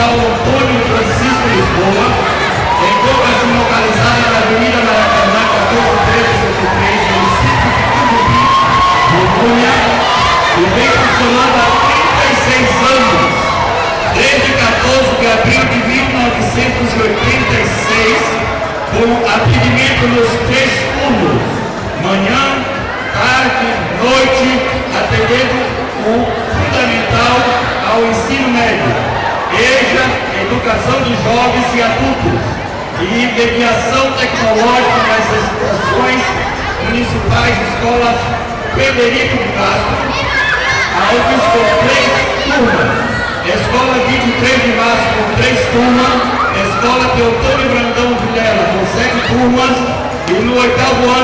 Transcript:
Fundamental Antônio Francisco Lisboa, encontra-se localizada na Avenida Maracanã, 14.373, no município de Cumbubi, Rondônia, e vem funcionando há 36 anos, desde 14 de abril de 1986, com atendimento nos 3 turnos, manhã, tarde, noite, atendendo o fundamental ao ensino médio, EJA, educação de jovens e adultos, e mediação tecnológica nas instituições municipais, escolas Frederico de Castro, Alves com 3 turmas, Escola 23 de Março com 3 turmas, Escola Teotônio Brandão Vilela com 7 turmas, e no 8º ano